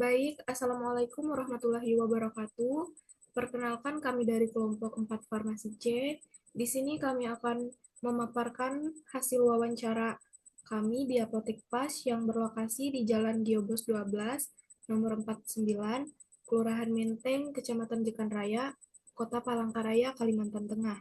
Baik, Assalamualaikum warahmatullahi wabarakatuh. Perkenalkan kami dari kelompok 4 Farmasi C. Di sini kami akan memaparkan hasil wawancara kami di Apotek Pas yang berlokasi di Jalan Giobos 12, nomor 49, Kelurahan Menteng, Kecamatan Jekan Raya, Kota Palangkaraya, Kalimantan Tengah.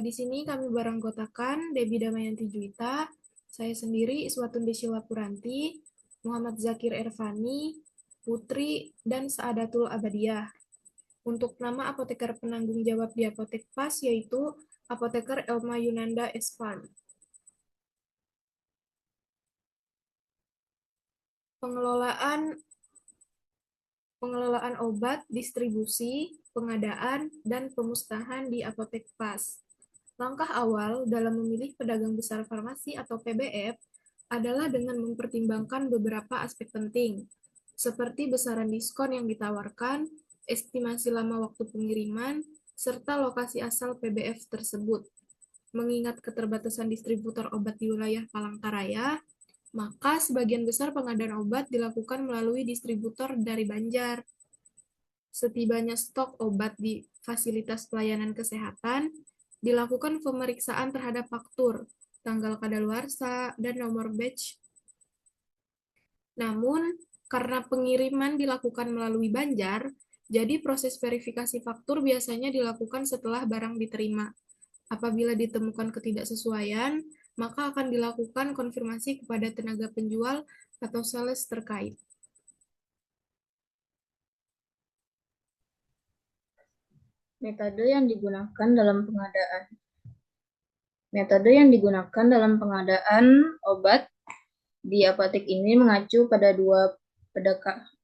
Di sini kami beranggotakan Debbie Damayanti Juwita, saya sendiri Iswatun Desyila Puranti, Muhammad Zakir Ervani, Putri, dan Saadatul Abadiah. Untuk nama apoteker penanggung jawab di Apotek Pas yaitu Apoteker Elma Yunanda Esvan. Pengelolaan obat, distribusi, pengadaan, dan pemusnahan di Apotek Pas. Langkah awal dalam memilih pedagang besar farmasi atau PBF adalah dengan mempertimbangkan beberapa aspek penting, seperti besaran diskon yang ditawarkan, estimasi lama waktu pengiriman, serta lokasi asal PBF tersebut. Mengingat keterbatasan distributor obat di wilayah Palangkaraya, maka sebagian besar pengadaan obat dilakukan melalui distributor dari Banjar. Setibanya stok obat di fasilitas pelayanan kesehatan, dilakukan pemeriksaan terhadap faktur, tanggal kadaluarsa, dan nomor batch. Namun, karena pengiriman dilakukan melalui Banjar, jadi proses verifikasi faktur biasanya dilakukan setelah barang diterima. Apabila ditemukan ketidaksesuaian, maka akan dilakukan konfirmasi kepada tenaga penjual atau sales terkait. Metode yang digunakan dalam pengadaan. Metode yang digunakan dalam pengadaan obat di apotek ini mengacu pada dua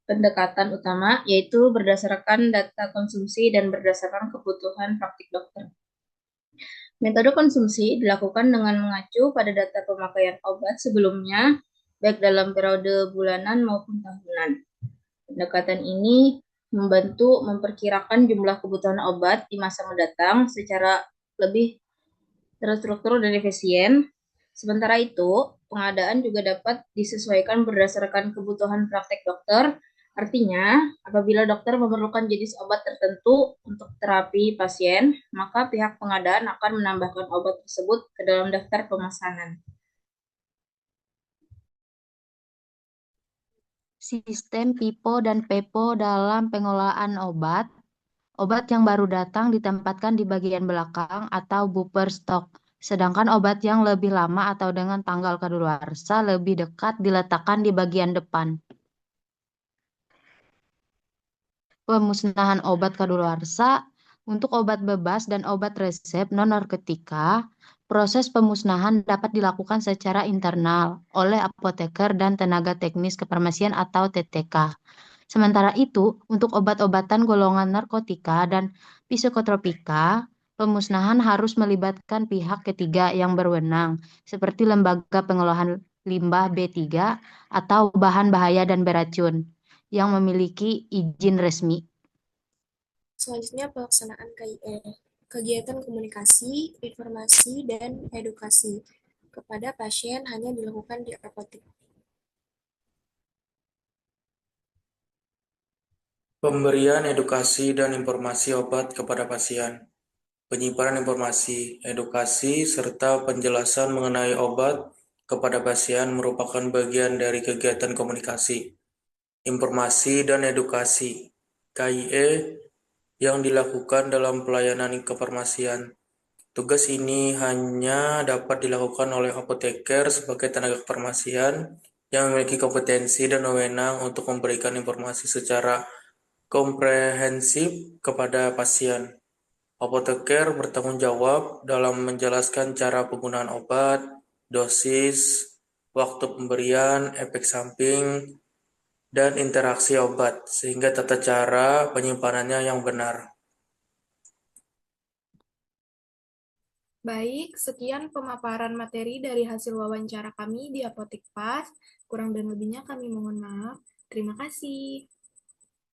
pendekatan utama, yaitu berdasarkan data konsumsi dan berdasarkan kebutuhan praktik dokter. Metode konsumsi dilakukan dengan mengacu pada data pemakaian obat sebelumnya, baik dalam periode bulanan maupun tahunan. Pendekatan ini membantu memperkirakan jumlah kebutuhan obat di masa mendatang secara lebih terstruktur dan efisien. Sementara itu, pengadaan juga dapat disesuaikan berdasarkan kebutuhan praktek dokter. Artinya, apabila dokter memerlukan jenis obat tertentu untuk terapi pasien, maka pihak pengadaan akan menambahkan obat tersebut ke dalam daftar pemesanan. Sistem PIPO dan PEPO dalam pengelolaan obat. Obat yang baru datang ditempatkan di bagian belakang atau buffer stok, sedangkan obat yang lebih lama atau dengan tanggal kadaluarsa lebih dekat diletakkan di bagian depan. Pemusnahan obat kadaluarsa untuk obat bebas dan obat resep non-narkotika, proses pemusnahan dapat dilakukan secara internal oleh apoteker dan tenaga teknis kefarmasian atau TTK. Sementara itu, untuk obat-obatan golongan narkotika dan psikotropika, pemusnahan harus melibatkan pihak ketiga yang berwenang, seperti Lembaga Pengolahan Limbah B3 atau Bahan Bahaya dan Beracun, yang memiliki izin resmi. Selanjutnya pelaksanaan KIE, kegiatan komunikasi, informasi, dan edukasi kepada pasien hanya dilakukan di apotek. Pemberian edukasi dan informasi obat kepada pasien, penyimpanan informasi, edukasi, serta penjelasan mengenai obat kepada pasien merupakan bagian dari kegiatan komunikasi, informasi, dan edukasi (KIE) yang dilakukan dalam pelayanan kefarmasian. Tugas ini hanya dapat dilakukan oleh apoteker sebagai tenaga kefarmasian yang memiliki kompetensi dan wewenang untuk memberikan informasi secara komprehensif kepada pasien. Apoteker bertanggung jawab dalam menjelaskan cara penggunaan obat, dosis, waktu pemberian, efek samping, dan interaksi obat, sehingga tata cara penyimpanannya yang benar. Baik, sekian pemaparan materi dari hasil wawancara kami di Apotek Pas. Kurang dan lebihnya kami mohon maaf. Terima kasih.